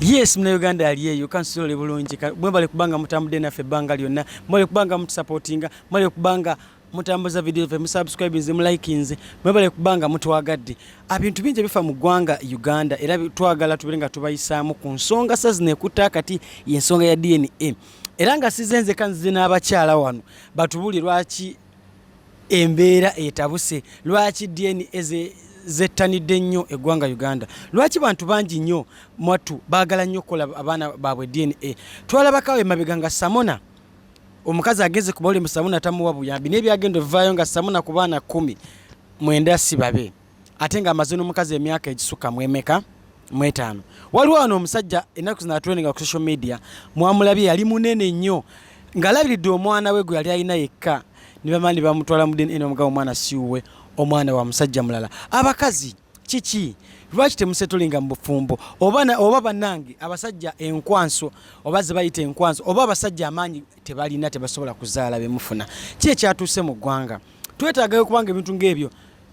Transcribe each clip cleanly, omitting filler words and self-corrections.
Yes, mna Uganda aliyeyo kansole bulungi mwebale kubanga mutambudde naffe ebbanga lyonna mwebale kubanga mutusupportinga mwebale kubanga mutambuza video fe musubscribe mu like mwebale kubanga mutwagadde abintu bingi bifa mu ggwanga Uganda era twagala tuberenga tubayisaamu ku nsonga sazine kutta kati y'ensonga ya DNA era nga sizenze kanzize n'abakyala wano batubuli lwaki embeera etabuse lwaki DNA zettanidde nnyo eggwanga Uganda lwaki bantu bangi nnyo mwatu baagala nnyo kola abaana baabwe DNA twalabakawo emabega nga Samona omukazi agenze ku bawole Samona tamuwa buyambi n'ebyagendo vaayo nga Samona ku baana 10 mwenda sibabe ate nga amaze n'omukazi emyaka egisukka mwemeka mwetaano waliwo wano omusajja ennaku zino atweninga ku social media mwamulabye yali munene nnyo ngalabiridde omwana we gwe yali alina yekka nibamani bamutwala mu DNA omugabo omwana siuwe omwana wa musajja mulala abakazi kiki lwaki temusetulinga mu bufumbo oba bannange abasajja enkwanso oba ze bayita enkwanso oba abasajja amaanyi tebalina tebasobola kuzaala bemufuna ki ekyatuuse mu ggwanga twetaagayo kubanga ebintu ng'ebyo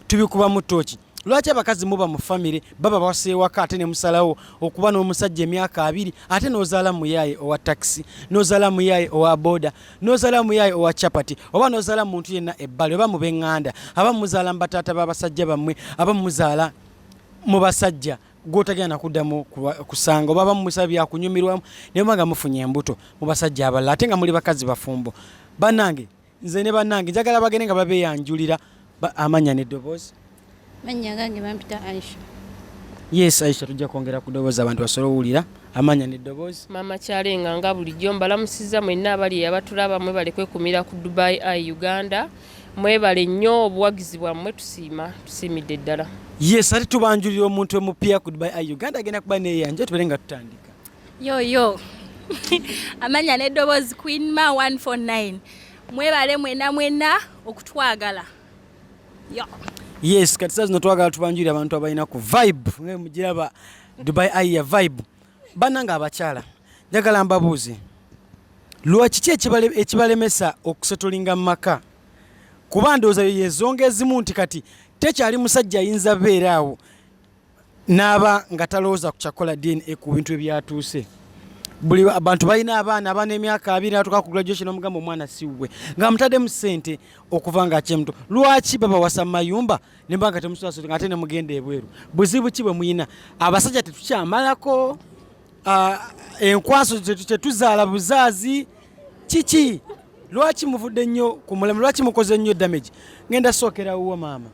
tubikuba mu ttooki lwaki abakazi muba mu famire baba baseewaka ate ne musalawo okuba n'omusajja emyaka 2 ate n'ozaala muyaye owa taxi n'ozaala muyaye owa boda n'ozaala muyaye owa chapati oba n'ozaala muntu yenna ebbali oba mu b'eŋŋanda aba muzaala mu bataata b'abasajja bammwe aba muzaala mu basajja gw'otagenda nakuddamu kusanga oba bamusaba byakunyumirwamu naye nga mufunye embuto mu basajja abalala ate nga muli bakazi bafumbo bannange nze ne bannange njagala bagende nga babeeyanjulira amanya n'eddoboozi manya gange bampita Aisha. Yes, Aisha tujja kwongera kudobooza abantu basobola owulira amanya n'eddoboozi mama Kyalenga nga bulijjo mbalamusiza mwenna abali abatulaba mwebale kwekumira ku Dubai Eye Uganda mwebale nnyo obuwagizi bwammwe tusiimidde ddala. Yes, ate tubanjulira omuntu omupya ku Dubai Eye Uganda agenda kuba neeyanja tuberenga tutandika. Yo amanya n'eddoboozi Queen Ma 149 mwebale mwenna okutwagala. Yo. Yes, kati sasa twagala tubanjulira abantu abalina ku vibe mugiraba Dubai Eye vibe bananga abakyala njagala mbabuuze lwaki ki ekibalemesa okusetulinga mu maka kuba ndowooza yezonga ezimu nti kati tekyali musajja ayinza beeraawo n'aba nga talowooza ku kyakola DNA ku bintu ebyatuuse buli abantu balina abaana emyaka 2 natuka ku graduation omugamba omwana siwe nga mutaddemu ssente okuva nga akyemuto lwaki baba wasa mayumba ne mbanga temusobola ate ne mugenda ebweru buzibu ki bwe muyina abasajja tetukyamalako enkwaso tetuzaala buzaazi kiki lwaki muvudde nnyo ku mulamu lwaki mukoze nnyo damage ngenda sookerawo maama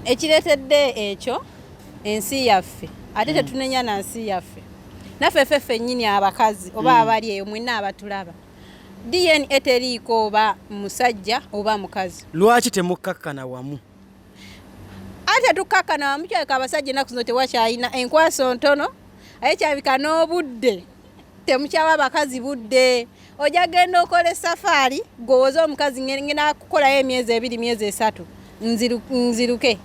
ekireetedde ekyo ensi yaffe ate tetunenya na nsi yaffe naffe ffeffe nnyini abakazi oba abali eyo mwenna abatulaba DNA teriiko oba musajja oba mukazi lwaki temukkakkana wamu ate tukkakkana wamu kyaleka abasajja ennaku zino tewakyalina enkwaso ntono aye kyabika n'obudde temukyaba abakazi budde ojja genda okola esafaari gwowoza omukazi ngenda kukolayo emyezi 2 myezi 3 nziruke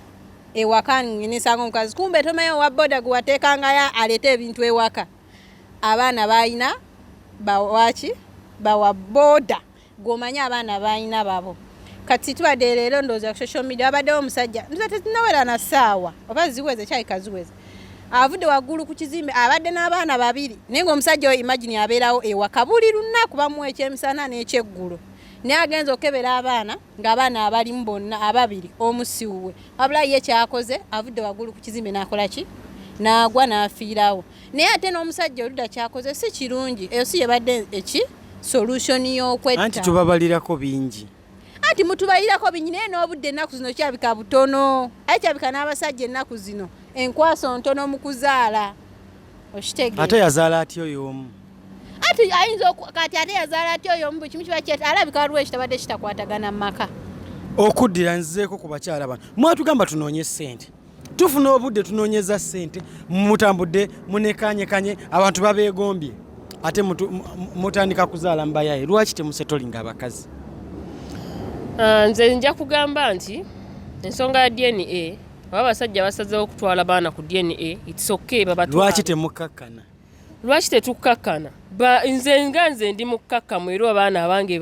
ewaka nesanga omukazi kumbe tomayo wa boda gwewateekangayo aleeta ebintu ewaka abaana balina bawa boda gwomanya abaana balina babo kati tubadde leero ndowooza ku social media abaddewo omusajja nza tetunawera na ssaawa oba ziweze kyalika ziweze avudde waggulu ku kizimbe abadde n'abaana 2 naye ng'omusajja oyo imagine abeerawo ewaka buli lunaku bamuwa ekyemisana n'ekyeggulo naye agenza okebera abaana ng'abaana abalimu bonna 2 omusiuwe wabula ye kyakoze avudde waggulu ku kizimbe n'akola ki n'agwa n'afiirawo naye ate n'omusajja oludda kyakoze si kirungi eyo si yebadde eki solution y'okwetta anti tubabalirako bingi ati mutubalirako bingi naye n'obudde ennaku zino kyabika butono aye kyabika n'abasajja ennaku zino enkwaso ntono mu kuzaala okitegeera ate yazaala atya oyo omu ati ayinza kati ate yazaala atya oyo omu kimu kiba kyeti alabika waliwo ekitabadde kitakwatagana mu maka okuddira nzizeeko ku bakyala bano mwatugamba tunoonye ssente tufuna obudde tunoonyeza ssente mutambudde munekanyekanye abantu babeegombye ate mutandika kuzaala mbayaye lwaki temusetolinga abakazi nze nja kugamba nti ensonga ya DNA oba abasajja basazeewo okutwala baana ku DNA it's okay babatwala lwaki temukkakkana lwaki tetukkakkana nze ndi mukkakkamu era abaana abange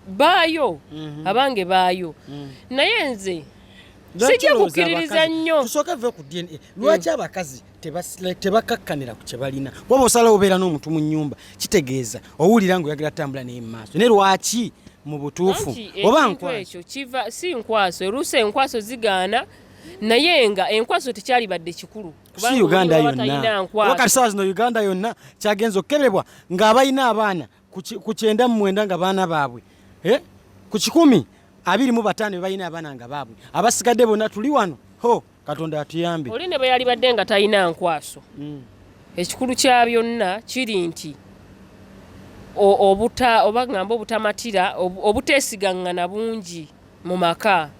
baayo abange baayo naye nze sijja kukkiririza nnyo. Tusooka ve ku DNA. Lwaki abakazi tebakakkanira ku kye balina? Waba osalawo obeera n'omuntu mu nnyumba kitegeeza owulira ng'oyagala tambula naye mu maaso. Ne lwaki mu butuufu oba ekyo kiva si nkwaso oluusi enkwaso zigaana naye nga enkwaso tekyali badde kikulu si Uganda yonna wakati saa zino Uganda yonna kyagenza okukebebwa ng'abalina abaana ku 9 nga baana baabwe ku 125 be balina abaana nga baabwe abasigadde bonna tuli wano Katonda atuyambe. Oli ne bwe yali badde nga talina nkwaso ekikulu kya byonna kiri nti oba ngamba obutamatira obuteesigangana bungi mu maka.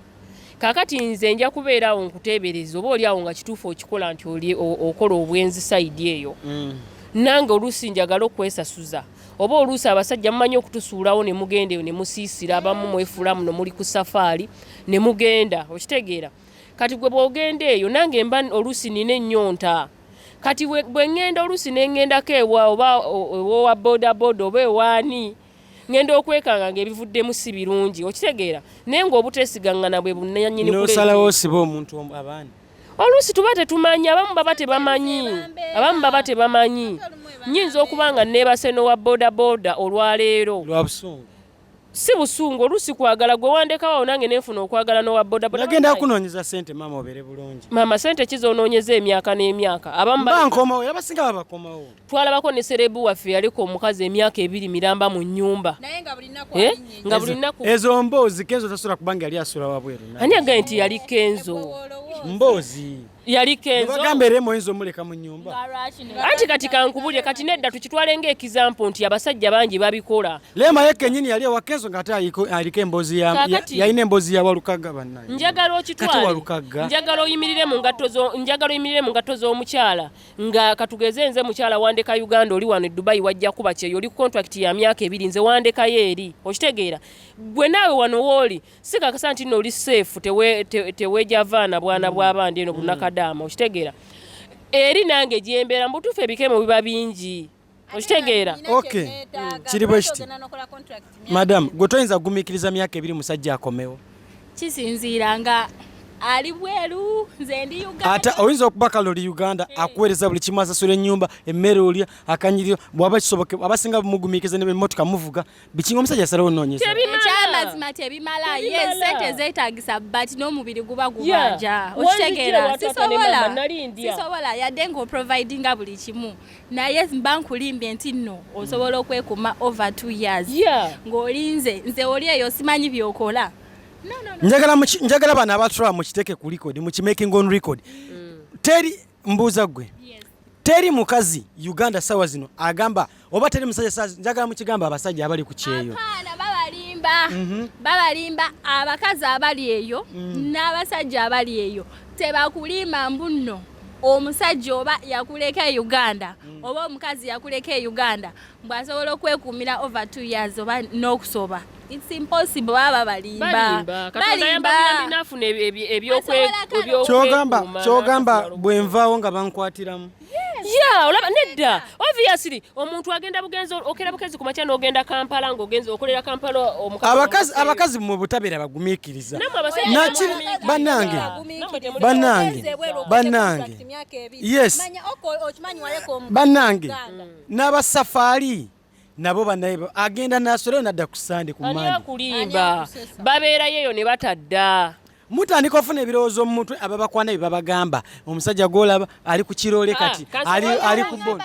Kakati nze nja kubeerawo nkuteebereza oba oliawo nga kituufu okikola nti oli okola obwenzi sayidi eyo nange oluusi njagala okwesasuza oba oluusi abasajja mumanyi okutusuulawo ne mugenda eyo ne musiisira abamu mwefuula muno muli ku safaari ne mugenda okitegeera. Kati gwe bw'ogenda eyo nange mba oluusi nina ennyonta. Kati bwe ngenda oluusi ne ngendako ewa oba owa bodaboda oba ewaani ngenda okwekanga ng'ebivuddemu si birungi okitegeera naye ng'obuteesigangana bwe bunnannyini kuleeta. N'osalawo osiba omuntu abaana. Oluusi tuba tetumanyi abamu baba tebamanyi. Nnyinza okuba nga neebase n'owa bodaboda olwaleero. Lwa busungu. Si busungu oluusi kwagala gwe wandekawo nange nefuna okwagala n'owa bodaboda. Nagenda kunoonyeza ssente maama obeere bulungi. Maama ssente kizonoonyeza emyaka n'emyaka. Abamu bankomawo era basinga babakomawo. Twalabako ne serebu waffe yaliko omukazi emyaka 2 miramba mu nnyumba. Naye nga buli nnaku nga buli nnaku. Ezo mboozi Kenzo tasula kubanga yali asula wabweru. Ani agaye nti yali Kenzo? Mboozi. Yali Kenzo. Bagambere moyinzo muleka mu nnyumba. Anti kati kankubulye kati nedda tukitwale ng'ekizampo nti abasajja bangi babikola. Lema yeke nyini yali wa Kenzo ngate aliko emboozi yalina emboozi ya Walukaga bannaye. Njagala okitwale. Njagala oyimirire mu ngatto z'omukyala nga katugeze nze mukyala wandeka Uganda oli wano Dubai wajja kuba kyeyo oli contract ya myaka 2 nze wandeka yeeri okitegeera. Gwe naawe wano wooli sikakasa nti oli safe teweja vaana bwana bw'abandi eno bunakadama okitegeera. Eri nange gyembera mbutuufu ebikemo biba bingi okitegeera. Okay. Kiri bwe kiti. Madam, gwe toyinza kugumiikiriza myaka 2 musajja akomewo. Kisinziira nga ali bweru nze ndi Uganda. Ata oyinza okuba kaloli Uganda akuweereza buli kimu asasula ennyumba emmere olya akanyiriro bwaba kisoboke abasinga mugumiikiriza n'emmotoka muvuga bikinga omusajja asalawo nnoonyeza. Ekyamazima tebimala ye sente zeetaagisa but n'omubiri guba gubanja okitegeera. Sisobola yadde ng'oprovidinga buli kimu naye mba nkulimbye nti nno osobola okwekuma over 2 years ng'olinze nze oli eyo simanyi byokola. Njagala bana abatula mu kiteke ku record mu making on record. Teri mbuuza gwe. Teri mukazi Uganda sawa zino agamba oba teri musajja sazi njagala mu kigamba abasajja abali ku kyeyo. Apana babalimba abakazi abali eyo n'abasajja abali eyo tebakulima mbuno. Omusajja oba yakuleka Uganda oba omukazi yakuleka Uganda mbwasobola okwekumira over 2 years oba n'okusoba. It's impossible baba balimba. Kyogamba bwenvaawo nga bankwatiramu. Olaba nedda obviously omuntu agenda bugenzo okera bukezi ku makya n'ogenda Kampala ng'ogenza okolera Kampala omukazi. Abakazi mu butabeera bagumiikiriza. Bannange. Yes. Bannange. N'abasafaari. Nabo banaye agenda nasolo nadda ku Sande ku mandi. Ani kulimba babeera yeyo ne batadda. Mutandika ofuna ebirowoozo mu mutwe ababakwana babagamba omusajja golaba ali ku kirole kati ali ku boda.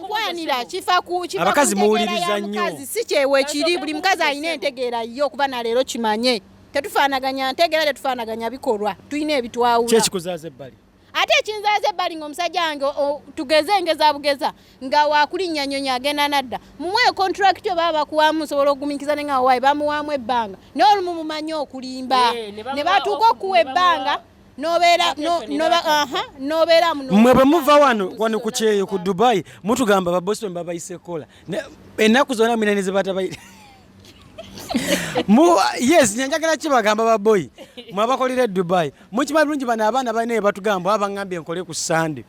Kwanira kifa ku abakazi muwuliriza nnyo. Abakazi si kyewe kiri buli mukazi alina entegeera yo okuba na leero kimanye. Tetufaanaganya ntegeera tetufaanaganya bikolwa. Tuyina ebitwawula. Kye kikuzaze ebbali. Ate ekinzaaze ebbali ng'omusajja wange tugeze ngeza bugeza nga wakulinnya nnyonyi agenda nadda mumwe contract oba bakuwamu osobola okugumikiza ne nga wayi bamuwaamu ebbanga naye olumu mumanyi okulimba ne batuuka okuwa ebbanga n'obeera muno. Mmwe bwe muva wano ku kyeyo ku Dubai mutugamba ba Boston babayise kola ennaku zonna mwina ne ze batabayire. Yes, njagala kibagamba baboyi mwabakolera Dubai mukimanyi bulungi bano abaana balina batugamba abangambye nkole ku Sande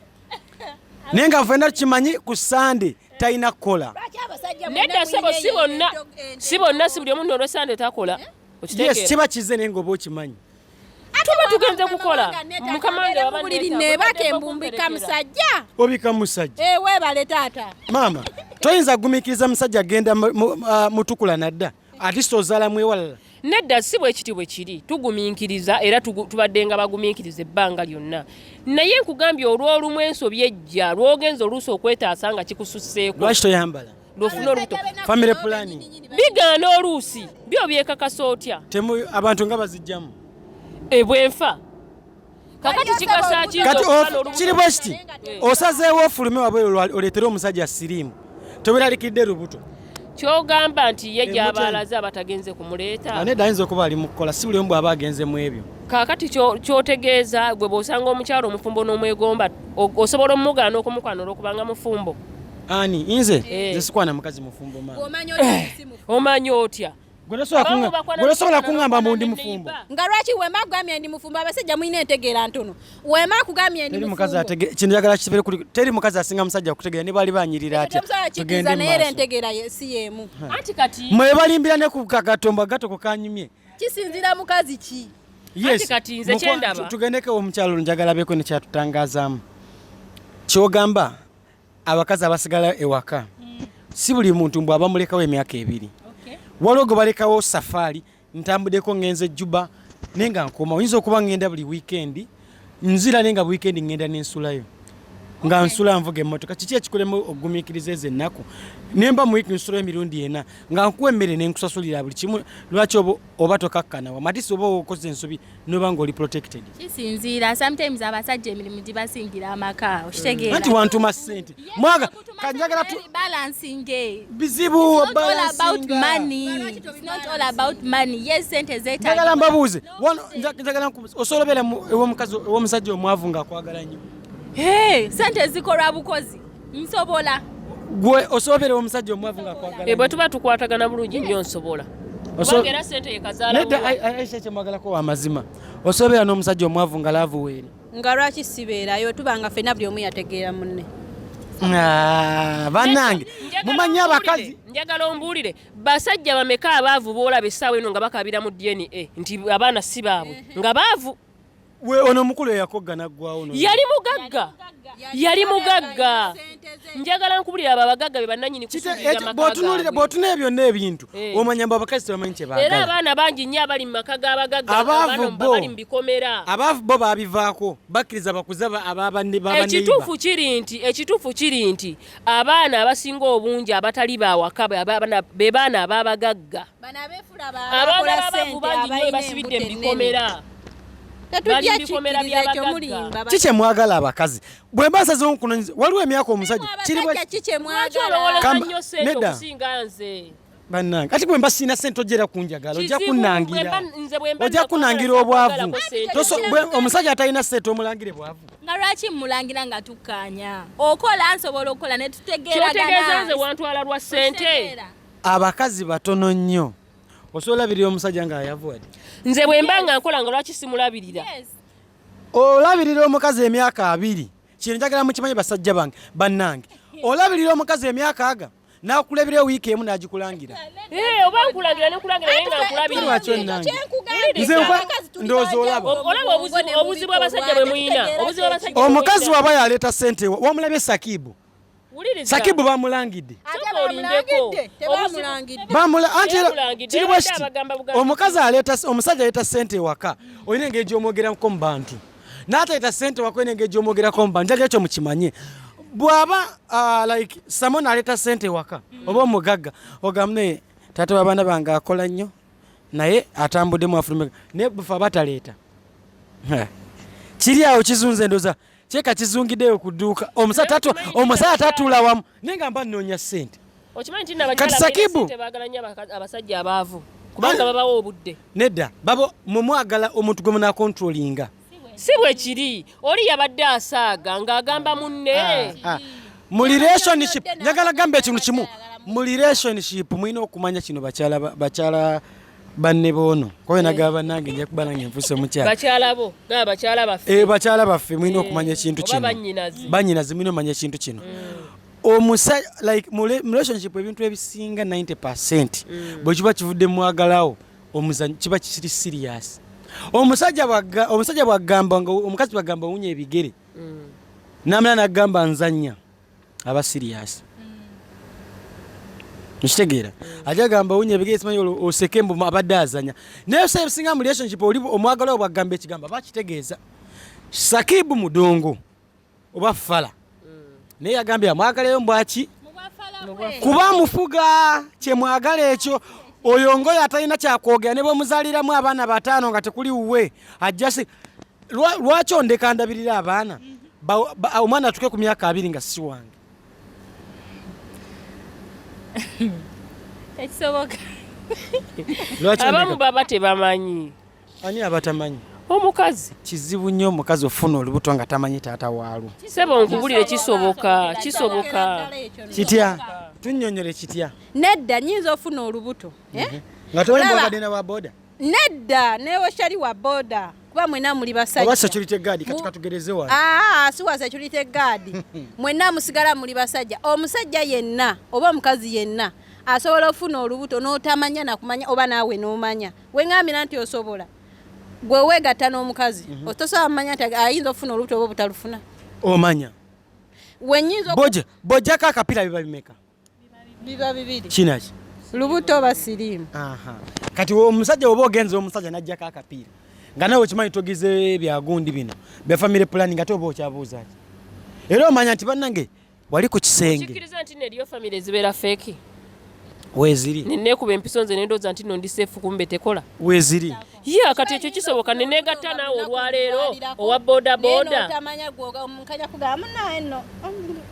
naye nga ffenna tukimanyi ku Sande talina kukola. Nedda si bonna si buli omuntu olwa Sande takola. Yes, kiba kize naye ng'oba okimanyi. tuba tugenze kukola mukamange wabuliri nebaka embumbika musajja obika musajja webale taata mama toyinza gumikiriza musajja agenda mutukula nadda ati sozala mwewalala nedda si bwe kiri tugumiikiriza era tubadde nga bagumiikiriza ebbanga lyonna naye nkugambye olw'olumu ensobi ejja lw'ogenza oluusi okwetaasa nga kikususseeko lwaki toyambala lwofuna olubuto family planning bigaana oluusi byo byekakasa otya abantu nga bazijjamu bwenfa kakati kikasa kiri bwe kiti osazeewo ofulume wabwe oleetere omusajja siriimu toberalikidde lubuto kyogamba nti ye gy'abaalaze abatagenze kumuleeta nedda ayinza okuba ali mu kukola si buli omu bw'aba agenze mu ebyo kaakati kyotegeeza gwe bw'osanga omukyalo omufumbo n'omwegomba osobola omugaana okumukwano olw'okubanga mufumbo ani nze sikwana mukazi mufumbo omanyi otya gwe tosobola kuŋŋamba mbu ndi mufumbo nga lwaki wema akugambye ndi mufumbo abasajja mulina entegeera ntono wema akugambye ndi mufumbo kintu njagala kibere teri mukazi asinga musajja okutegeera ne bali banyirira atya tugende naye era entegeera si yeemu anti kati mwe balimbira ne ku kagatombo gato kukanyumye kisinzira mukazi ki anti kati nze kyendaba tugendeko omukyalo njagala beeko ne kyatutangazaamu kyogamba abakazi abasigala ewaka si buli muntu mbw abamulekawo emyaka 2 waliwo gwe balekawo safaari ntambuddeko ngenze Juba naye nga nkoma oyinza okuba ngenda buli wiikendi nzira naye nga wiikendi ngenda n'ensulayo nga nsula nvuga emmotoka kiki ekikolemu ogumiikiriza ezo ennaku nemba mu wiiki nsulayo emirundi 4 nga nkuwa emmere nenkusasulira buli kimu lwaki oba tokakkanawa matisi oba okoze ensobi noba ngaoli protected kisinziira sometimes abasajja emirimu gibasingira amaka okitegeera anti wantuma ssente mwaga kanjagala balancing bizibu njagala mbabuuze njagala osobola obeera ew'omusajja omwavu ng'akwagala nnyo sente zikolwa bukozi nsobola gwe osobola omusajja omwavu ng'akwagala bwe tuba tukwatagana bulungi nnyo nsobola kubanga sente yekazaala kyemwagalako wamazima osobola n'omusajja omwavu nga laavu weeri nga lwaki sibeerayo tubanga ffenna buli omu yategeera munne bannange mumanyi abakazi njagala ombuulire basajja bameka abaavu boolaba essaawa eno nga bakabira mu DNA nti abaana si baabwe nga baavu ono omukulu eyakogga naggwawo yali mugagga njagala nkubulira abo abagagga be bannannyini bw'otunuulira byonna ebintu omanya mbu abakazi tebamanyi kyebaagala era abaana bangi nnyo abali mu maka g'abagagga abaana bali mu bikomera abaavu bo baabivaako bakkiriza bakuza ekituufu kiri nti abaana abasinga obungi abatali bawaka be baana ab'abagagga abaana b'abaavu bangi nnyo basibidde mu bikomera kiki mwagala abakazi bwe mbasazewo nkunonyeza waliwo emyaka omusajja nedda bannange ati bwe mba sirina sente ojja era kunjagala ojja kunangira obwavu omusajja atalina sente omulangire bwavu nga lwaki mmulangira nga tukkaanya okola nsobola okukola ne tutegeeragana nze wantwala lwa sente abakazi batono nnyo osobola labirira omusajja nga ayavuwadde nze bwe mba nga nkola nga lwaki simulabirira olabirira omukazi emyaka 2 kino njagala mukimanyi basajja bange bannange olabirira omukazi emyaka aga nakulabira wiiki emu n'agikulangira oba nkulagira nekulagira naye nga nkulabira ndowooza olaba obuzibu abasajja bwe muyina omukazi waba yaleeta ssente wamulabye Sakibu bamulangidde omukazi omusajja aleeta ssente ewaka olina engeri gy'omwogerako mu bantu n'ataleeta ssente ewaka olina engeri gy'omwogerako mu bantu njagala ekyo mukimanye bw'aba like Samona aleeta ssente ewaka oba omugagga ogamba naye taata w'abaana bange akola nnyo naye atambuddemu afulumeka naye bufa bataleeta kiri awo kizunze ndoza kyeka kizungiddeyo ku dduuka omusajja tatuula wamu naye nga mba nnoonya ssente kati Sakibu abasajja abaavu kubanga babawo obudde nedda babo mumwagala omuntu gwe munakontrolinga si bwe kiri oli yabadde asaaga ng'agamba munne mu relationship njagala gamba ekintu kimu mu relationship mulina okumanya kino bakyala banne boono kowe nagaba nange nja kuba nange nfuse mukyala bakyala baffe mulina okumanya ekintu kino bannyinazi mulina omanya ekintu kino omusajja like mu relationship ebintu ebisinga 90% bwe kiba kivudde mwagalawo omuzanyo kiba kiri serious omusajja bwagamba nga omukazi bwagamba owunya ebigere namala nagamba nzanya aba serious mukitegeera ajja gamba owunya ebigere simanyi oseke mbu abadde azanya naye singa mu relationship oli omwagala bwagamba ekigamba bakitegeeza Sakibu Mudongo oba Fala naye yagambye amwagaleyo mbwaki kuba mufuga kyemwagala ekyo oyo ngoyo atalina kyakwogera ne bwemuzaaliramu abaana 5 nga tekuli wuwe ajjasi lwaki ondeka ndabirira abaana omwana atuke ku myaka 2 nga si wange ekisoboka abamu baba tebamanyi ani abatamanyi omukazi kizibu nnyo omukazi ofuna olubuto nga tamanyi taata waalwo sebo nkubulire kisoboka kitya tunnyonnyole kitya nedda nyinza ofuna olubuto nga tolimbagadde na wa boda nedda newe shali wa boda kuba mwena muli basajja oba security guard kati katugereze wano si wa security guard mwena musigala muli basajja omusajja yenna oba omukazi yenna asobola ofuna olubuto n'otamanya nakumanya oba naawe n'omanya wengambira nti osobola gwe weegatta n'omukazi otosobola mumanya nti ayinza ofuna olubuto oba obutalufuna omanya wenyinza bojjako akapiira biba bimeka biba 2 kinaki lubuto oba siriimu kati omusajja oba ogenza omusajja najjako akapiira nga nawe okimanyi togize byagundi bino bya family planning ate oba okyabuuza ki era omanya nti bannange wali ku kisenge kikiriza nti neriyo family zibeera feki weziri nenekuba empiso nze nendoza nti nondi sefu kumbe tekola weziri kati ekyo kisoboka nenegatta naawe olwaleero owa boda otamanya gwoga omukanya kugamba naye no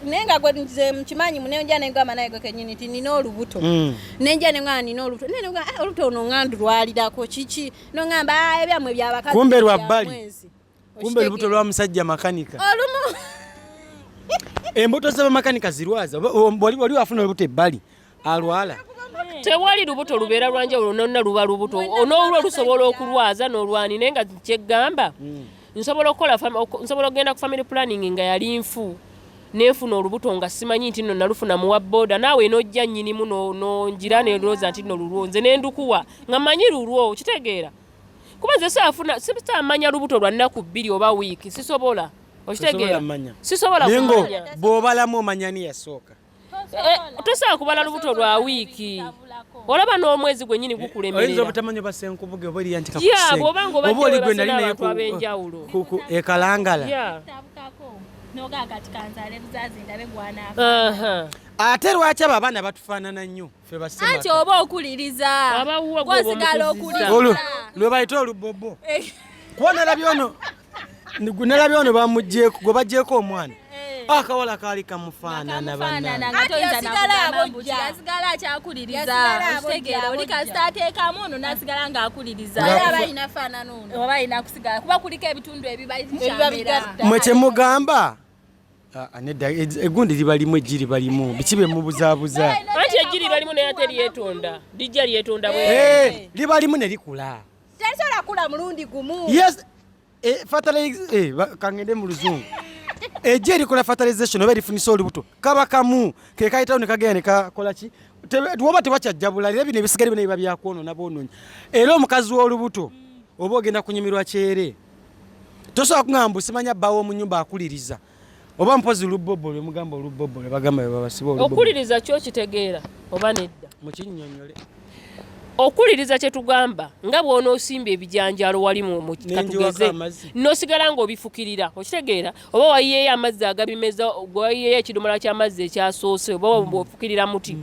nenga gwe nze mukimanyi munenja negamba naye gwe kenyini ti nina olubuto nenja nengamba nina olubuto nenga olubuto ono ngandu lwalirako kiki nongamba ebyamwe byabakazi kumbe lwa bbali kumbe olubuto lwa musajja makanika olumu embuto z'aba makanika zirwaza wali wafuna olubuto ebbali alwala tewali lubuto lubeera lwanjawulo nonna luba lubuto onoolwo lusobola okulwaza n'olwani naye nga kyeggamba nsobola okgenda ku family planning nga yali nfu nenfuna olubuto nga simanyi nti nno nalufuna muwa boda naawe nojja nnyinimu nongira nelowooza nti nno lulwo nze nendukuwa nga mmanyi lulwo kitegeera kuba nze sitamanya lubuto lwa nnaku 2 oba wiiki sisobola okitegeera sisobola kumanya bw'obalamu omanyani yasooka tosobola kubala lubuto lwa wiiki olaba n'omwezi gwennyini gukulemerera oyinza obutamanyi basenkubuge oba eriya nti bw'obanga obadde webasana abantu ab'enjawulo ekalangala ate lwaki abo abaana batufaanana nnyo ffe anti oba okuliriza osigala okuliriza lwe bayita olubobo kuba nalabye ono bamugjeeko gwe bagjeeko omwana akawala kaali kamufaanana yasigala akyakuliriza okitegeera oli kasita ateekamu ono nasigala ng'akuliriza oba alina kusigala kuba kuliko ebitundu ebibakyamera mwe kyemugamba nedda egundi libalimu ejji libalimu biki bye mubuzaabuza anti ejji libalimu naye ate lyetonda lijja lyetonda libalimu ne likula tesobola kula mulundi gumu kangende mu luzungu ejji erikola fertilization oba erifunisa olubuto kaba kamu ke kayitawo ne kagenda ne kakola ki oba tebakyajjabula era bino ebisigale bino biba byakwonoona boonoonyi era omukazi w'olubuto oba ogenda kunyumirwa kyere tosobola kugamba simanya bbaawo mu nnyumba akuliriza oba mpozi lubobo lwe mugamba olubobo lwe bagamba babasiba olubobo okuliriza kyo kitegeera oba nedda mukinnyonnyole okuliriza kye tugamba nga bw'onoosimba ebijanjaalo wali mu katugeze n'osigala ng'obifukirira okitegeera oba wayiyeeyo amazzi agabimeza wayiyeeyo ekidomola ky'amazzi ekyasoose oba ofukirira muti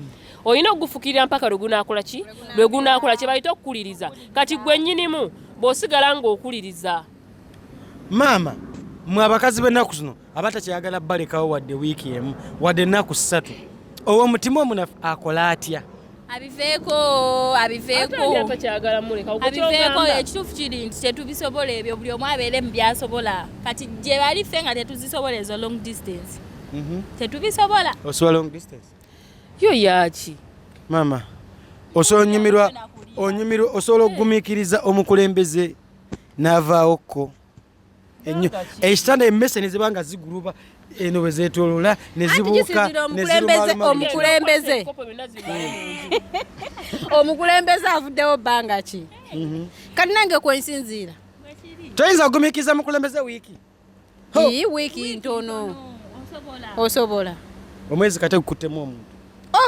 olina okugufukirira mpaka lwe gunaakola ki lwe gunaakola kye bayita okukuliriza kati gwe nnyinimu bw'osigala ng'okuliriza maama mwe abakazi b'ennaku zino abatakyayagala balekawo wadde wiiki emu wadde ennaku 3 owomutima omunafu akola atya abiveeko ekituufu kiri nti tetubisobola ebyo buli omu abeere mu byasobola kati gye bali ffe nga tetuzisobola ezo long distance tetubisobola osobola long distance yo yaki maama osobola osobola okugumiikiriza omukulembeze n'avaawokko ekitanda emmese ne ziba nga ziguluba eno bwe zeetoolola ne zibuuka omukulembeze avuddewo bbanga ki kati nange kwensinziira toyinza kugumikiza mukulembeze wiiki iyi wiiki ntono osobola omwezi kate gukuttemu omuntu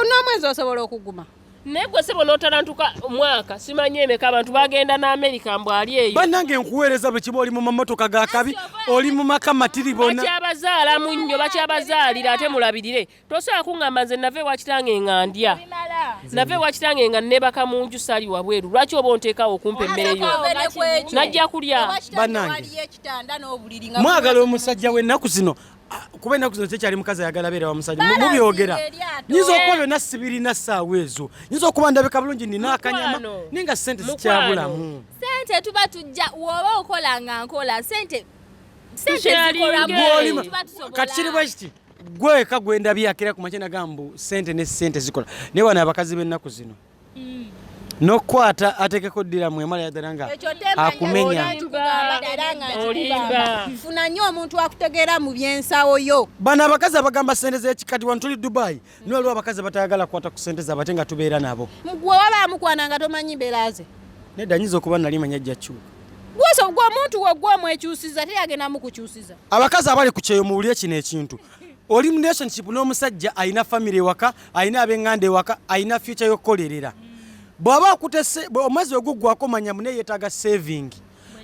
n'omwezi osobola okuguma naye gwe sebo n'otalantuka omwaka simanye emeka abantu bagenda n'Amerika mbw ali eyo bannange nkuweereza bwe kiba oli mu mamotoka ga kabi oli mu maka matiri bona bakyabazaala mu nnyo bakyabazaalira ate mulabirire tosobola kuŋŋamba nze nave wakitange nga ndya nave wakitange nga nebaka mu nju sali wabweru lwaki oba onteekawo okumpa emmere yo najja kulya bannange mwagala omusajja w'ennaku zino kuba ennaku zino tekyali mukazi ayagala beera wa musajja mubyogera nyinza okuba byonna sibirina ssaawa ezo nyinza okuba ndabika bulungi nina akanyama ninga ssente sikyabulamu sente tuba tujja woba okola nga nkola sente kati kiri bwe kiti gweka gwendabyakira ku makina gambu sente ne sente zikola naye wana abakazi b'ennaku zino nokwata atekeko ddira mwemala yadala nga akumenya funa nnyo omuntu akutegeera mu byensawo yo bano abakazi abagamba sente z'ekikati wano tuli Dubai niwe waliwo abakazi batayagala kukwata ku sente zaabwe ate nga tubeera nabo gwe waba mukwana nga tomanyi mbeera ze nedda nyiza okuba nali manya jjakyuka gwoso gwe omuntu wegwomwekyusiza teyagendamu kukyusiza abakazi abali ku kyeyo muwulire kino ekintu oli mu relationship n'omusajja alina famire ewaka alina ab'eŋŋanda ewaka alina future y'okukolerera bw'aba akutese omwezi oguggwako manya mune yeetaaga saving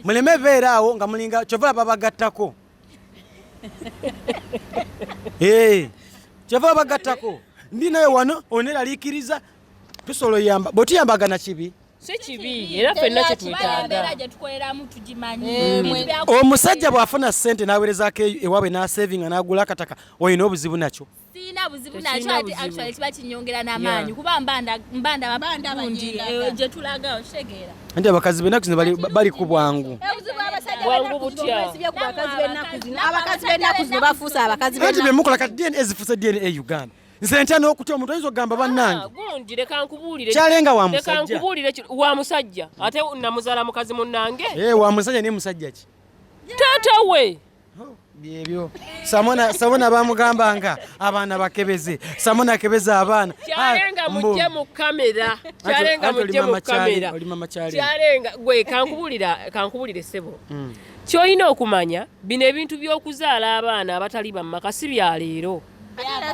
muleme beera awo nga mulinga kyova babagattako kyova babagattako ndi naye wano oneraliikiriza tusobola oyamba bwe tuyambagana kibi si kibi era ffenna kyetwetaaga omusajja bw'afuna ssente n'aweerezaako ewaabwe n'asavinga n'agula akataka olina obuzibu nakyo sina buzibu nakyo ate actually kiba kinyongera n'amaanyi kuba mbanda babundi gye tulaga okitegeera anti abakazi b'ennaku zino bali ku bwangu bwangu butya abakazi b'ennaku zino bafuuse abakazi anti bemukola kati DNA ezifuuse DNA Uganda nze ntya n'okutya omuntu oyinza okugamba bannange gundi leka nkubuulire kyalenga wa leka nkubuulire wa musajja ate namuzaala mukazi munnange wa musajja ne musajja ki taata we byebyo samona bamugambanga abaana bakebeze samona akebeza abaana kyalenga mujje mu kamera oli mama kyali kyalenga gwe kankubuulire sebo kyolina okumanya bino ebintu by'okuzaala abaana abatali bammaka si bya leero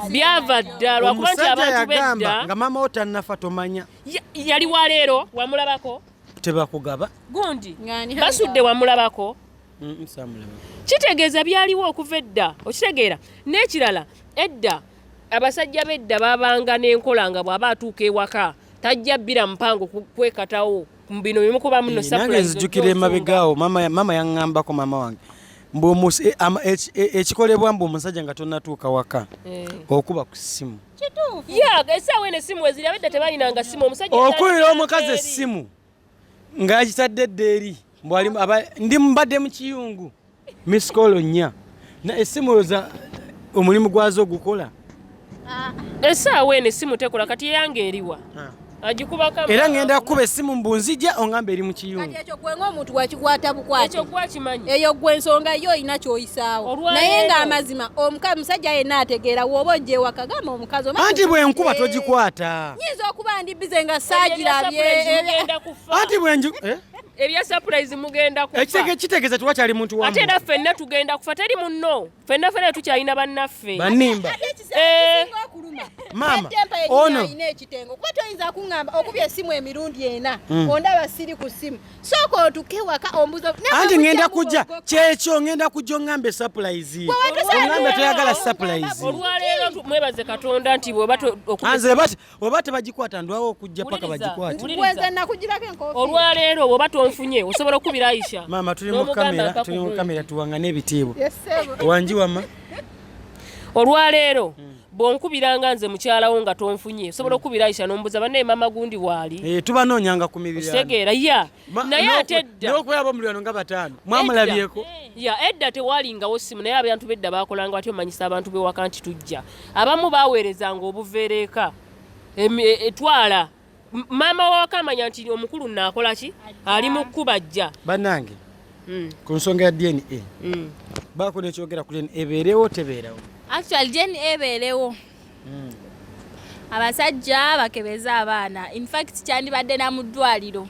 byava dda lwakuba nti abantu bedda nga mama wo tannafa tomanya yali wa leero wamulabako tebakugaba gundi basudde wamulabako kitegeeza byaliwo okuva edda okitegeera n'ekirala edda abasajja b'edda babanga n'enkola nga bw'aba atuuka ewaka tajja bbira mpango kwekatawo mu bino bimukuba muno nange nzijukira emabegaawo mama yaŋŋambako mama wange ekikolebwa mbu omusajja nga tonnatuuka waka okuba ku ssimu essaawa eno essimu eziraba edda tebalinanga ssimu omusajja okubira omukazi essimu ng'agitadde edda eri ndi mbadde mu kiyungu misikolo nnya essimu za omulimu gwazo ogukola essaawa eno essimu tekola kati eyange eriwa agikubako era ngenda kukuba essimu mbunzija ongamba eri mu kiyungu ekyo gwe ng'omuntu wakikwata bukwate ekyo gwakimanyi eyo gwe ensonga yo olina kyoyisaawo naye ng'amazima omusajja yenna ategeera wooba ojja ewaka gamba omukazi anti bwe nkuba togikwata nyinza okuba ndi bize nga saagirabye anti bwe ebya surprise mugenda kufa kitegeeza tiwakyali muntu wamu ate era ffenna tugenda kufa teri munno ffenna tukyalina bannaffe bannimba maama ono ekitengo kuba toyinza kuŋŋamba okubya essimu emirundi ena ondaba siri ku ssimu sooka otuke waka ombuzo anti ngenda kujja kyekyo ngenda kujja oŋŋambe surprise oŋŋambe toyagala surprise olwaleero mwebaze katonda nti oba tebagikwata ndwawo okujja paka bagikwate olwaleero bwoba tonfunye osobola okubira Aisha maama tuli mu kamera tuwangane ebitiibwa wanjiwama olwaleero bwonkubiranga nze mukyalawo nga tonfunye osobola okubira Aisha n'ombuza banne mama gundi waali tubanoonyanga ku miriraano kitegeera naye ate edda n'okulaba omuliraano nga bataano mwamulabyeko edda tewalingawo ssimu naye abantu bedda baakolanga batyo omanyisa abantu b'ewaka nti tujja abamu baaweerezanga obuveereeka etwala maama wawaka amanya nti omukulu naakola ki ali mu kkuba jja bannange ku nsonga ya DNA baako nekyogera ku DNA ebeerewo tebeerawo actually DNA ebeerewo abasajja bakebeza abaana in fact kyandibadde na mu ddwaliro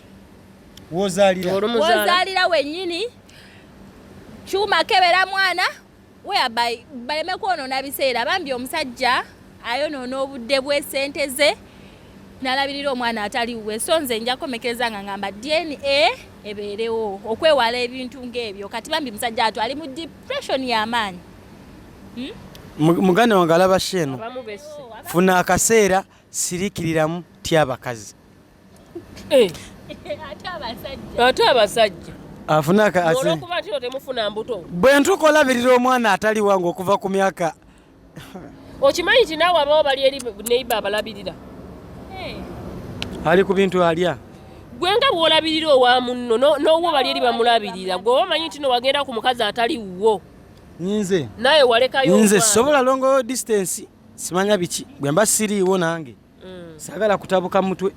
wozaalira wennyini Chuma kebera mwana whereby baleme kwonoona biseera bambi omusajja ayonoona obudde bw'essente ze n'alabirira omwana ataliwe so nze nja komekereza nga ngamba DNA ebeerewo okwewala ebintu ng'ebyo kati bambi musajja ato ali mu depression y'amaanyi. Muganda wange alaba sheno funa akaseera sirikiriramu tya abakazi ate abasajja afuna olwokuba nti temufuna mbuto bwe ntuuka olabirira omwana atali wange okuva ku myaka okimanyi nti naawe abawo bali eri neiba abalabirira ali ku bintu alya gwe nga bw'olabirira owa munno n'owo bali eri bamulabirira gwe omanyi nti no wagenda ku mukazi atali wo nze naye walekayo nze sobola longo distance simanya biki bwe mba siriiwo nange sagala kutabuka mutwe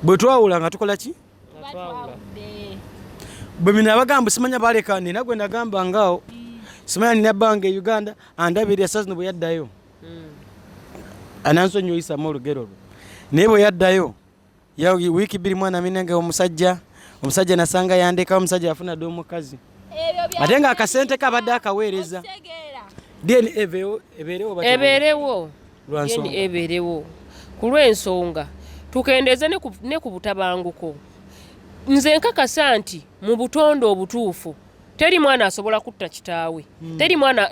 bwe twawula nga tukola ki bwe mina abagamba simanya baleka nina gwe nagamba ngaawo simanya nina bange e Uganda andabirira sazino bwe yaddayo anansonyoyisa mu olugero lwe naye bwe yaddayo wiiki bbiri mwana minenge omusajja nasanga yandeka omusajja afuna dde omukazi ate nga akasente kabadde akaweereza deni ebeerewo ku lw'ensonga tukendeze ne ku butabanguko nze nkakasa nti mu butonde obutuufu teri mwana asobola kutta kitaawe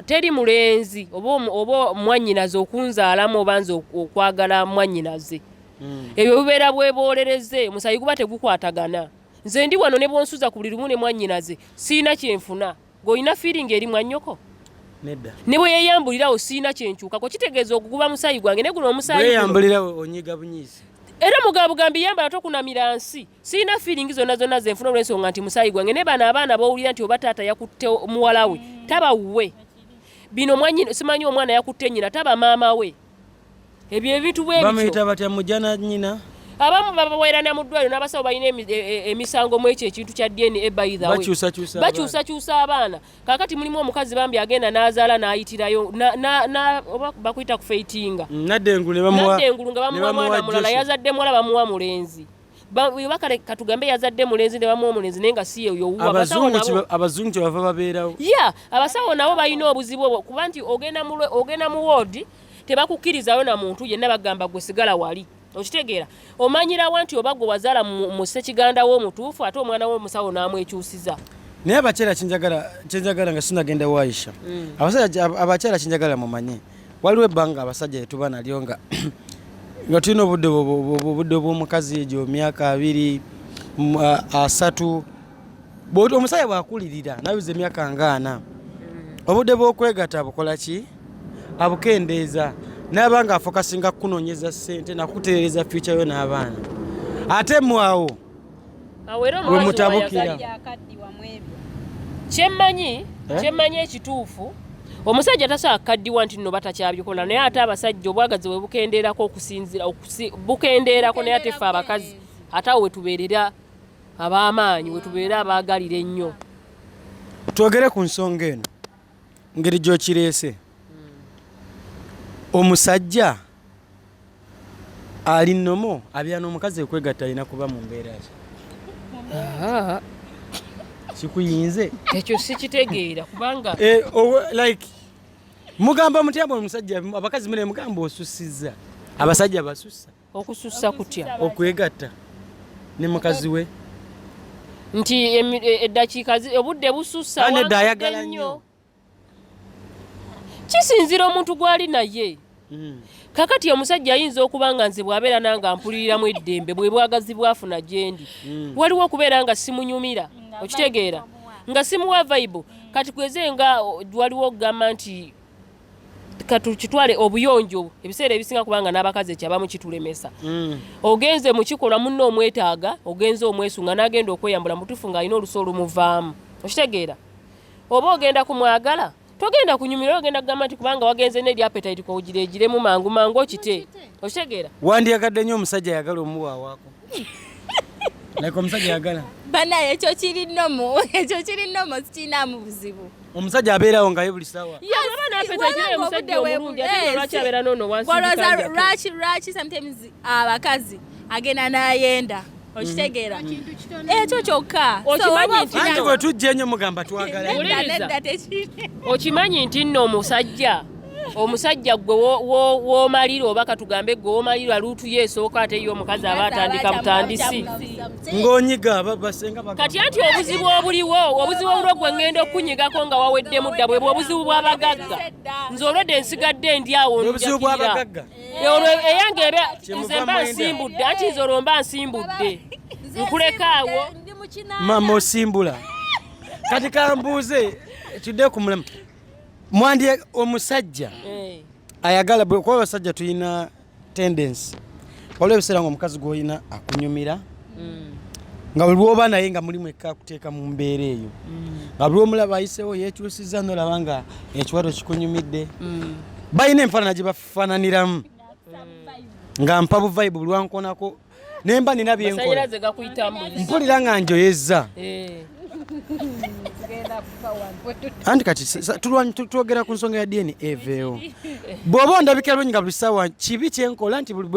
teri mulenzi oba mwannyinaze okunzaalamu obanza okwagala mwannyinaze ebyo bibeera bwebolereze musayi guba tegukwatagana nze ndi wano ne bwonsuza ku buli lumu ne mwannyinaze siina kyenfuna ng'olina feeling eri mwannyoko nedda ne bwe yeeyambulirawo siina kyenkyukako kitegeeza okuguba musayi gwange ne guno omusayi yeeyambulirawo onyiga bunyiizi era mugambugambi yambala tokunamira nsi siina feeling zonna ze nfuna olw'ensonga nti musayi gwange ne bano abaana bawulira nti oba taata yakutte muwala we tabawuwe bino simanyi omwana yakutte nnyina taba maama we ebyo ebintu bwe bityo bamuyita batya mujjana nnyina abamu babaweerana mu ddwaliro n'abasawo balina emisango mu ekyo ekintu kya DNA bakyusakyusa abaana kaakati mulimu omukazi bambi agenda n'azaala n'ayitirayo oba bakuyita kufeitinga naddengulu nga bamuwa mwana mulala yazadde muwala bamuwa mulenzi bakale katugambe yazadde mulenzi ne bamuwa omulenzi naye nga si yeyo abazungu kyebava babeerawo abasawo nabo balina obuzibu kuba nti ogenda mu woodi tebakukkirizayo na muntu yenna bagamba gwe sigala wali okitegeera omanyirawo nti oba gwe wazaala mu ssekiganda w'omutuufu ate omwana w'omusawo n'amwekyusiza naye abakyala kyenjagala nga sinagenda waayisha abakyala kyenjagala mumanye waliwo ebbanga abasajja yetuba nalyo nga tulina obudde bw'omukazi egyo myaka 2 3 omusajja bwakulirira nabiza emyaka nga 4 obudde bw'okwegatta bukola ki abukendeeza n'abanga afokasinga kunoonyeza ssente nakutereereza future yo n'abaana ate mwawo we mutabukira kyemmanyi ekituufu omusajja tasobola kaddiwa nti nno batakyabikola naye ate abasajja obwagazi bwe bukendeerako okusinzira bukendeerako naye ate ffe abakazi ate awo wetubeerera ab'amaanyi wetubeerera abaagalira ennyo twogere ku nsonga eno ngeri gy'okireese omusajja ali nnomo abyana omukazi ekwegatta alina kuba mu mbeera ki kikuyinze ekyo sikitegeera kubanga like mugamba mutyabo omusajja abakazi mune mugamba osusiza abasajja basussa okusussa kutya okwegatta ne mukazi we nti eddakiika obudde busussa nedda ayagala nnyo kisinzira omuntu gwali naye kakati omusajja ayinza okuba nga nze bw'abeera nange ampuliriramu eddembe bwe bwagazi bwafuna gyendi waliwo okubeera nga simunyumira okitegeera nga simuwa vibe kati kweze nga waliwo okugamba nti katukitwale obuyonjo ebiseera ebisinga kubanga n'abakazi ekyabamu kitulemesa ogenze mu kikolwa munno omwetaaga ogenze omwesunga n'agenda okweyambula mutuufu ng'alina oluso olumuvaamu okitegeera oba ogenda kumwagala togenda kunyumira ogenda kugamba nti kubanga wagenze n'eri appetite kowugiregiremu mangu okite okitegeera wandiyagadde nnyo omusajja ayagala omuwaawaako like omusajja ayagala banaye ekyo kiri nnomo sikirinaamu buzibu omusajja abeerawo nga ye buli ssaawa lwaki sometimes abakazi agenda n'ayenda okitegeera ekyo kyokka anti bwe tujja ennyo mugamba twagala okimanyi nti nno omusajja gwe w'omalira oba katugambe gwe w'omalira luutu yeesooka ate ye omukazi aba atandika butandisi ng'onyiga basenga kati anti obuzibu obulwo gwe ngenda okunyigako nga waweddemu dda bwe obuzibu bw'abagagga nze olwedde nsigadde ndi awo njakirira eyange nze mba nsimbudde anti nze olwo mba nsimbudde nkuleka awo mama osimbula kati kambuuze tudde ku mulema mwandye omusajja ayagala kuba abasajja tulina tendensi olw'ebiseera nga omukazi gw'olina akunyumira nga buli lwoba naye nga mulimu ekka kuteeka mu mbeera eyo nga buli omulaba ayiseewo yeekyusiza nolaba nga ekiwato kikunyumidde balina enfaanana gye bafaananiramu nga mpa buvayibu buli wankonako naye mba nina byenkola mpulira nga njoyezza anti kati twogera ku nsonga ya DNA eveewo bw'oba ondabika lwenyi nga buli ssaawa kibi kyenkola nti buli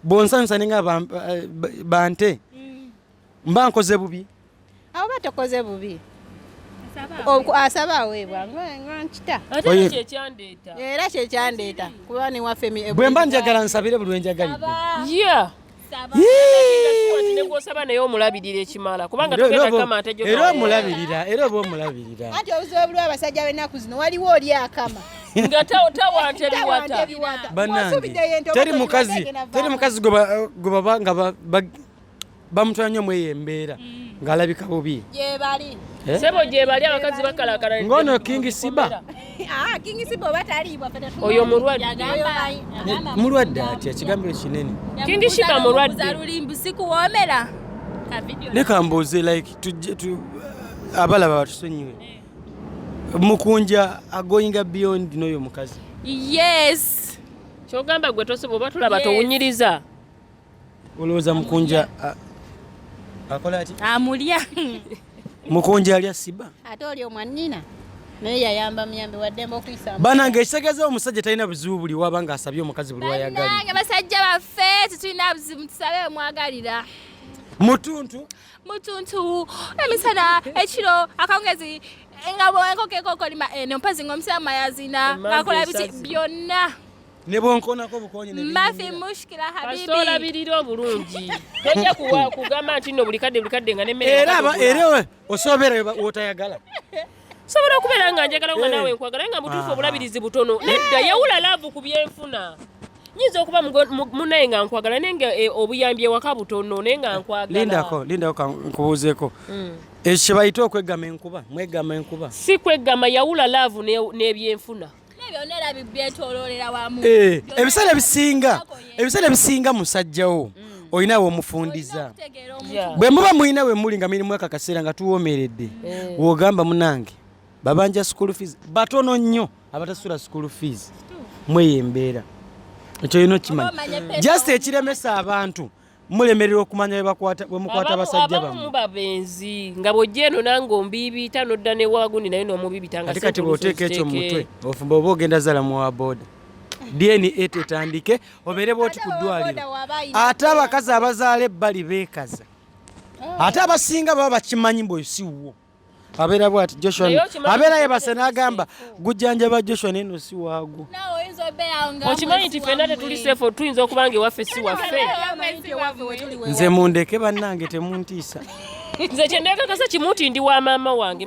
bwonsanyusa nenga bante mba nkoze bubi awo batokoze bubi asaba aweebwa nkita era kyekyandeeta kuba newaffe bwe mba njagala nsabire buli wenjagalidde negosaba naye omulabirira ekimala kubanga tugenda kama atejo era oba omulabirira anti obuzibu buli abasajja b'ennaku zino waliwo oli akama nga tawante biwata bannange teri mukazi gwe baba nga bamutwala nnyo mweyo embeera ng'alabika bubi sebo gye bali abakazi bakalakala ngono King Siba oba taliibwa oyo mulwadde atya ekigambiro kinene King Siba mulwadde sikuwoomera leka mbuuze like abalaba batusonyiwe mukunja agoyinga beyond n'oyo mukazi yes kyogamba gwe tosobola oba tulaba towunyiriza olowooza mukunja akola ati amulya mukunja alya Siba ate oli omwannina naye yayamba muyambi waddemba okuyisa banange ekitegeeza omusajja talina buzibu buli waba nga asabye omukazi buli wayagali banange basajja baffe tetulina buzibu tusabe mwagalira mutuntu emisana ekiro akawungezi nga bwenkoko ekokolima nompazi ng'omusirama yazina akola biti byonna ne bwonkonako bukonye ne mafi mushkila habibi kasolabirira obulungi tojja kugamba nti nno buli kadde nga nemmere era osobera wotayagala sobola okubeera nga njagala nga naawe nkwagala nga mutuufu obulabirizi butono nedda yawula laavu ku byenfuna nyinza okuba munaye nga nkwagala naye nga obuyambi ewaka butono naye nga nkwagala lindako nkubuuzeeko ekyo kye bayita okwegama enkuba mwegama enkuba si kwegama yawula laavu n'ebyenfuna ebiseera ebisinga musajjawo olinawe omufundiza bwe muba mulina we muli nga mirimu akaseera nga tuwoomeredde wogamba munange babanja school fees batono nnyo abatasula school fees mweyo embeera ekyo olina okimanyi just ekiremesa abantu mulemerera okumanya bwe mukwata abasajja bamu babenzi nga bw'ojja eno nange ombiibita n'odda ne waagundi naye n'omubiibita nga kati bw'oteeka ekyo mu mutwe ofumba oba ogenda zala mu waboda DNA etandike obeere bw'oti ku ddwaliro ate abakazi abazaala ebbali beekaza ate abasinga baba bakimanyi mbwe siwo abeera bwati Joshua abeera yebase n'agamba gujjanjaba Joshua naye no si waago okimanyi nti ffenna tetuli seefu tuyinza okuba nga ewaffe si waffe nze mundeke bannange temuntiisa nze kyendekakasa kimu nti ndi wa maama wange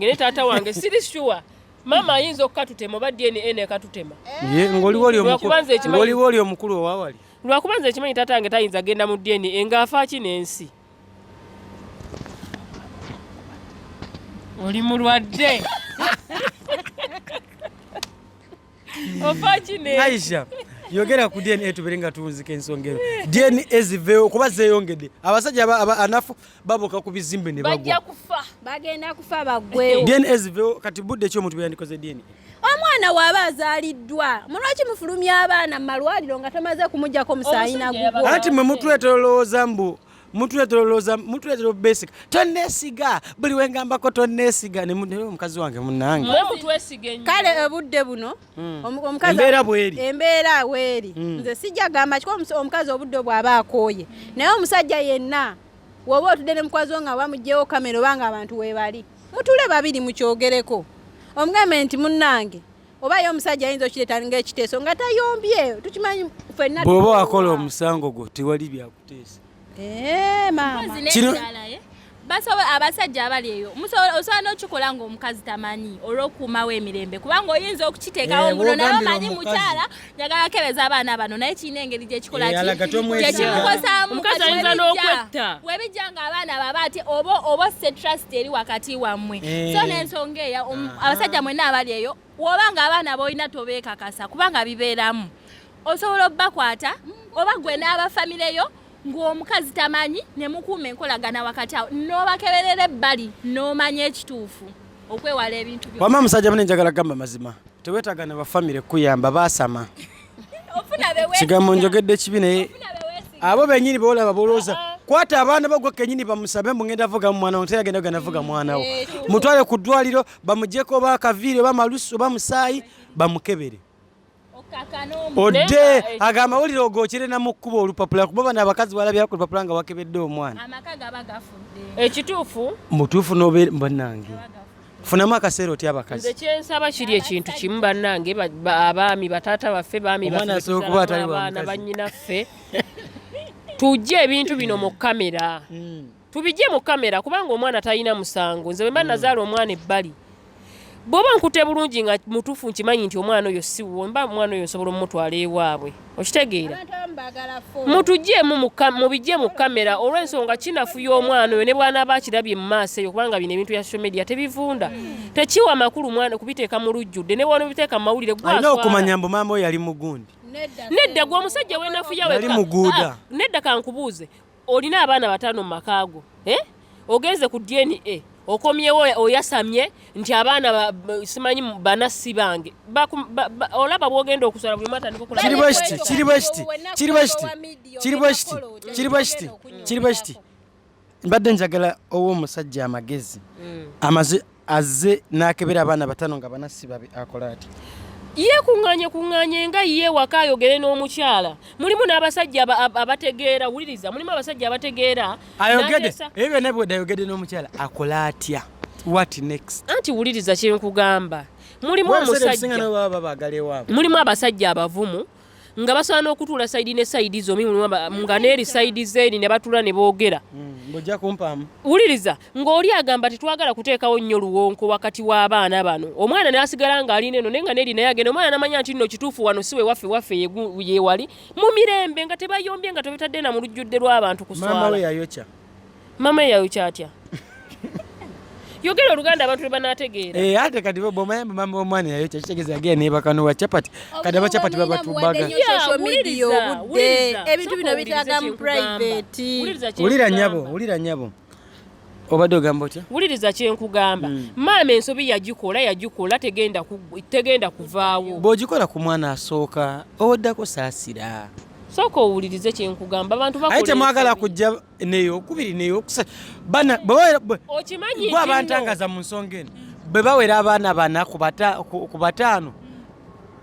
ne taata wange siri sure maama ayinza okukatutema oba DNA nekatutema ng'oliwo oli omukulu owaawali lwakuba nze ekimanyi taata wange tayinza genda mu DNA ng'afa ki n'ensi oli mulwadde ofa kine Aisha yogera ku DNA tubere nga tunzika ensonga eyo DNA ziveewo kuba zeeyongedde abasajja anafu baboka ku bizimbe ne bagwa bagenda kufa bagwewo DNA ziveewo kati budde ki omuntu yandikoze DNA omwana waaba azaaliddwa mulwaki mufulumya abaana mu malwaliro nga tamaze kumuggyako musaayi nagugwo anti mwe mutwetolooza mbu mutuletero basic tonesiga buli wengambako tonesiga ne omukazi wange munnange kale obudde buno omukazi embeera bweri nze sijja gamba kiko omukazi obudde bw'aba akooye naye omusajja yenna woba otudde ne mukwezi wo nga bamugjewo kamera obanga abantu weebali mutule babiri mukyogereko omugambe nti munnange oba ye omusajja ayinza okireeta ng'ekiteeso nga tayombye tukimanyi ffenna bw'oba wakola omusango gwo tewali byakuteesa maama basobola abasajja abali eyo osobola n'okikola ng'omukazi tamanyi olw'okukuumawo emirembe kubanga oyinza okukiteekawo mbuno naye omanyi mukyala njagala akebeza abaana bano naye kirina engeri gyekikola kyekimukosaamu ayinza n'okwetta webijja ng'abaana baba ati oba osse trust eri wakati wammwe so n'ensonga eyo abasajja mwenna abali eyo woba ng'abaana boolina tobeekakasa kubanga bibeeramu osobola obbakwata oba gwe n'abafamireyo ng'omukazi tamanyi ne mukuuma enkolagana wakati awo n'obakeberera ebbali n'omanya ekituufu okwewala ebintu byo wama musajja bane njagala gamba mazima teweetagana bafamire kuyamba baasama kigambo njogedde kibi naye abo bennyini beolaba bolooza kwata abaana bagwa kenyini bamusabe mugenda vuga mwana wange teyagenda gana vuga mwana wo mutwale ku ddwaliro bamuggyeko oba akaviiri oba malusu oba musaayi bamukebere odde agamba wulira ogookere na mu kkuba olupapula kuba bano abakazi balabyako olupapula nga wakebedde omwana ekituufu mutuufu n'obeera bannange funamu akaseera otya abakazi nze kyensaba kiri ekintu kimu bannange abaami bataata baffe baami baana bannyinaffe tujje ebintu bino mu kamera tubijje mu kamera kubanga omwana talina musango nze bwe mba nazaala omwana ebbali bw'oba nkute bulungi nga mutuufu nkimanyi nti omwana oyo si wuwo mba omwana oyo nsobola omutwala ewaabwe okitegeera mubijje mu kamera olw'ensonga kinafuya omwana oyo ne bw'anaaba akirabye mu maaso eyo kubanga bino ebintu bya social media tebivunda tekiwa amakulu mwana kubiteeka mu lujjudde ne bw'ona biteeka mu mawulire alina okumanya mbu maama oyo yali mugundi nedda gwe omusajja w'enafuya nedda kankubuuze olina abaana bataano mu makaago ogenze ku DNA okomyewo oyasamye nti abaana simanyi banassi bange olaba bwogenda okusala buli mata kiribwekiti mbadde njagala ow'omusajja amagezi azze n'akebera abaana batano nga banassi babi akola ati ye kuŋŋanye nga ye waka ayogere n'omukyala mulimu n'abasajja abategeera wuliriza mulimu abasajja abategeera ayogedde ebyo byonna bwedde ayogedde n'omukyala akola atya what next anti wuliriza kyenkugamba mulimu abasajja abavumu nga basobola n'okutuula sayidi ne sayidi zombi nga neeri sayidi zeeri ne batuula ne boogera ng'ojja kumpaamu wuliriza ng'oli agamba tetwagala kuteekawo nnyo luwonko wakati w'abaana bano omwana n'asigala ng'alina eno naye nga neeri naye agenda omwana n'amanya nti nno kituufu wano si we waffe yeewali mu mirembe nga tebayombye nga tebetadde na mu lujjudde lw'abantu kuswala mama we yayokya atya yogera oluganda abantu bebanategeera ate kati bw'omayamba mama omwana yayo kyakitegeeza yagenda nebakano wa chapati kati aba chapati babatubaga ebintu bino bitaaga mu private wulira nyabo obadde ogamba otya wuliriza kyenkugamba maama ensobi yagikola tegenda kuvaawo bw'ogikola ku mwana asooka owoddako saasira sooka owulirize kyenkugamba abantu bakola ate mwagala kujja neyo okubiri neyo okimanyi gwe abantangaza mu nsonga eno bwe bawera abaana bana ku bataano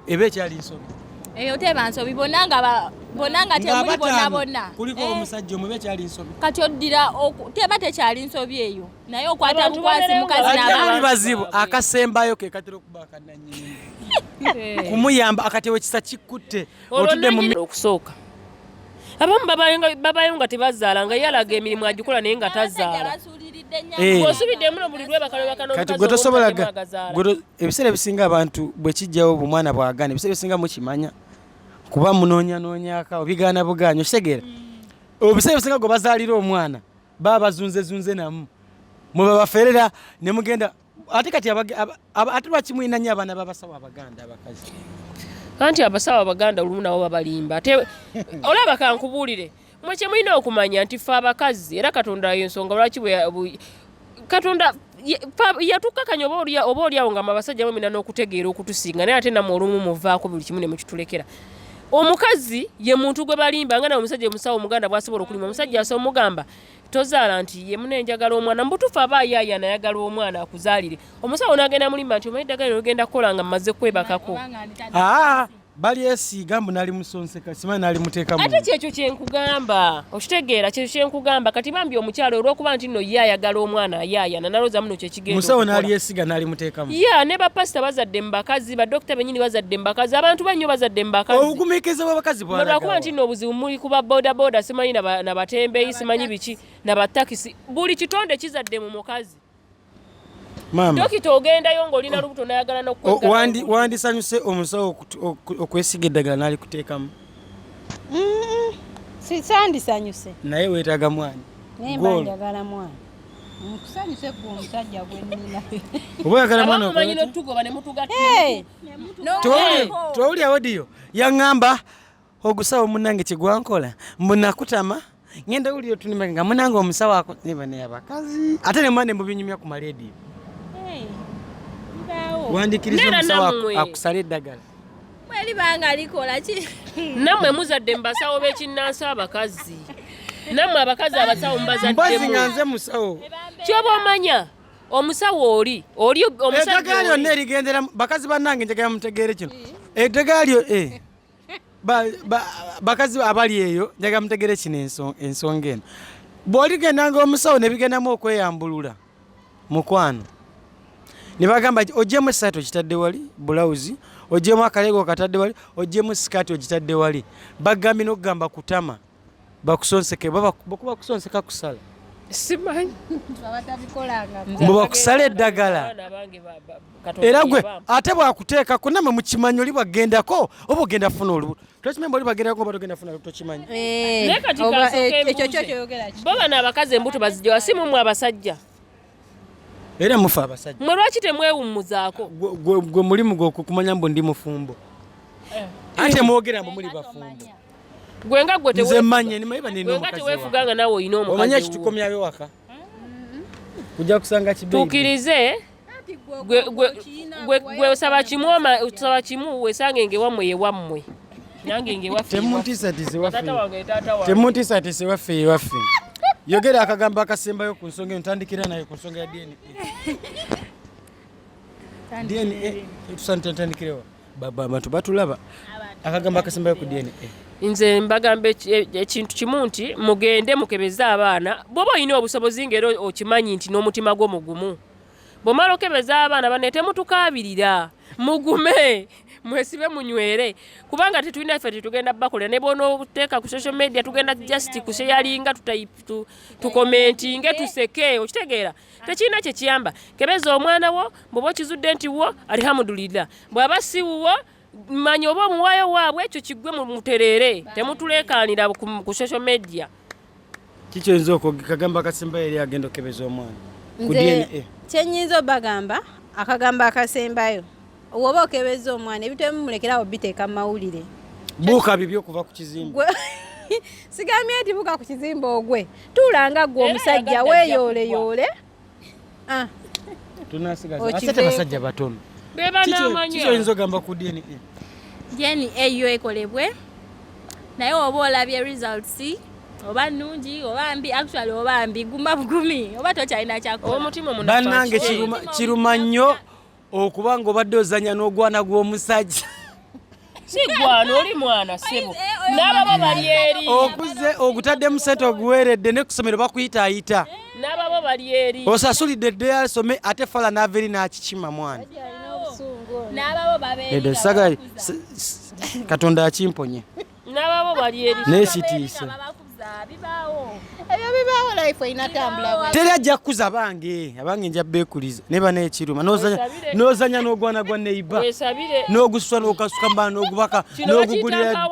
eba ekyali nsobi eyo teba nsobi bonna nga temuli bonna kuliko omusajja omwe eba ekyali nsobi kati oddira teba tekyali nsobi eyo naye okwata bukwasi mukazi n'abaana bazibu akasembayo ke katera okuba akannannyini kumuyamba akatewe kisa kikutte otudde mu okusooka abamu babayo nga tebazaala nga yalaga emirimu agikola naye nga tazaala bw'osubidde muno buli kati gwe tosobolaga ebiseera ebisinga abantu bwe kijjawo bumwana bwagana ebiseera ebisinga mukimanya kuba munoonyanoonyaka obigaana bugaanyi okitegeera ebiseera ebisinga gwe bazaalira omwana baba bazunzezunze namu mwe babaferera ne mugenda ate kati ate lwakimulina nnyo abaana b'abasawo abaganda abakazi anti abasawo abaganda olumu nabo babalimba ate olaba kankubuulire mwe kye mulina okumanya nti ffe abakazi era katonda y'ensonga lwaki katonda yatukakanya oba oliawo nga abasajja mwemina n'okutegeera okutusinga naye ate namwe olumu muvaako buli kimu ne mukitulekera omukazi ye muntu gwe balimba nga na omusajja musawo muganda bwasobola okulima omusajja aso mugamba tozaala nti ye mune njagala omwana mbutufu abaayaya nayagala omwana akuzaalire omusawo n'agenda mulimba nti omanyi ddagala ogenda kukola nga mmaze kwebakako bali esiiga mbu nali musonseka simanyi nali muteekamu ate kyekyo kyenkugamba okitegeera kyekyo kyenkugamba kati bambi omukyalo olw'okuba nti nno ye ayagala omwana ayaayana nalooza muno kyekigenda musawo nali esiiga nali muteekamu ne bapasita bazadde mu bakazi badokita bennyini bazadde mu bakazi abantu bennyo bazadde mu bakazi obugumiikiriza bw'abakazi lwakuba nti nno obuzibu muli kuba bodaboda simanyi nabatembeeyi simanyi biki nabatakisi buli kitonde kizadde mu mukazi dokita ogendayo ng'olina lubuto nayagala n'okwegala wandisanyuse omusawo okwesiga eddagala nali kuteekamu sandisanyuse naye weetaaga mwani nemba njagala mwani nkusanyuse gwe omusajja gwe nnina oba oyagala mwana omanyi n'otugoba ne mutugatta towulya wodiyo yaŋŋamba ogusawo munnange kyegwankola mbunakutama ngenda wulira otunima nga munange omusawo neba neyabakazi ate ne mwande mubinyumya ku malediyo wandikiriza omusawo akusala eddagala mweri banga alikola ki nammwe muzadde mubasawo b'ekinnansi abakazi nammwe abakazi abasawo mbazi nga nze musawo kyoba omanya omusawo oli eddagala lyonna erigendera bakazi bannange njagala mutegeere kino eddagala lyo bakazi abali eyo njagala mutegeere kino ensonga eno bw'oligendanga omusawo ne bigendamu okweyambulula mukwano ne bagamba ogyemu essaati okitadde wali bulawuzi ogyemu akaleego okatadde wali ogyemu sikaati ogitadde wali bagambye n'okugamba kutama bakusonseke bakuba kusonseka kusala simanyi mbu bakusala eddagala era gwe ate bwakuteekako nammwe mukimanyi oli bwagendako oba ogenda funa olubuto tokimanya oli bwagendako oba togenda funa olubuto tokimanyi naye kati kasooka bo bano abakazi embuto bazijja wasimumwe abasajja era mufe abasajja mwe lwaki temwewummuzaako gwe mulimu gw'okumanya mbu ndi mufumbo ate mwogera mbu muli bafumbo gwe nga gwe nze mmanye nimanyi banina omukazi teweefuganga nawe olina omukazi omanya ekitukomyayo waka kujja kusanga kibeeyi tuukirize gwe osaba kimu weesange ngewammwe yewammwe nange ngewaffe temuntiisatiise waffe yewaffe yogera akagambo akasembayo ku nsonga ntandikira naye ku nsonga ya DNA tusandikirewa abantu batulaba akagambo akasembayo ku DNA nze mbagamba ekintu kimu nti mugende mukebeze abaana bwoba olina obusobozi ngero okimanyi nti n'omutima gwo mugumu bwomala okebeza abaana bane temutukaabirira mugume mwesibe munywere kubanga tetulina ffe tetugenda bakolera ne bona oteeka ku social media tugenda just kusharinga tukomentinge tuseke okitegeera tekirina kyekiyamba kebeza omwana wo bwoba okizudde nti wo alhamdulillah bw'aba siwuwo manyi oba omuwaayo waabwe ekyo kiggwe mutereere temutuleekaanira ku social media kikyoyinza okagamba akasembayo eri agenda okebeza omwana ku DNA kyenyinza obagamba akagambo akasembayo oba okebeza omwana ebitemumulekerawo biteeka mu mawulire buuka bibyo okuva ku kizimba sigambye nti buuka ku kizimba ogwe tuulanga gwe omusajja weeyooleyoole tunasigaza ate basajja batono kikyoyinza ogamba ku DNA eyo ekolebwe naye oba olabye results oba nnungi oba mbi actually oba mbi guma bugumi oba tokyalina kyakola bannange kiruma nnyo okuba ng'obadde ozanya n'ogwana gw'omusajja si gwana oli mwana sebo n'ababo bali eri okuze ogutaddemu sente oguweeredde ne ku ssomero bakuyitaayita n'ababo bali eri osasulidde eddeyo asome ate fala n'ava eri n'akikima mwana n'ababo babeera katonda akimponye n'ababo bali eri naye kitiise ebyo bibaawo life inatambula teri ajja kukuza abange nja beekuliza ne bana ekiruma n'ozanya n'ogwana gwa neiba n'oguswa n'okasuka mbala n'ogubaka n'ogugulira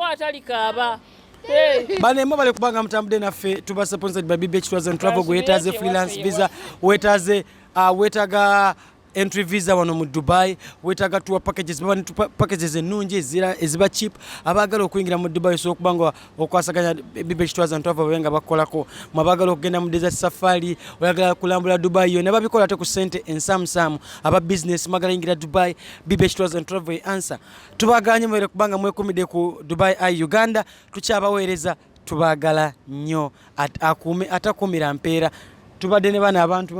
banemo bali kubanga mutambudde naffe tuba sponsored by BBH Tours and Travel gwe yeetaaze freelance visa weetaaga entry visa wano mu Dubai wetaaga tour packages ennungi eziba cheap abaagala okuyingira mu Dubai so okubanga okwasaganya bibe kitwaza ntwava benga bakolako mabagala okugenda mu desert safari oyagala kulambula Dubai yo ne babikola te ku sente ensamsamu aba business magala yingira Dubai bibe kitwaza ntwava answer tubaganye mwere kubanga mwekumide ku Dubai Eye Uganda tukyabaweereza tubagala nnyo atakumira mpeera tubadde ne bana abantu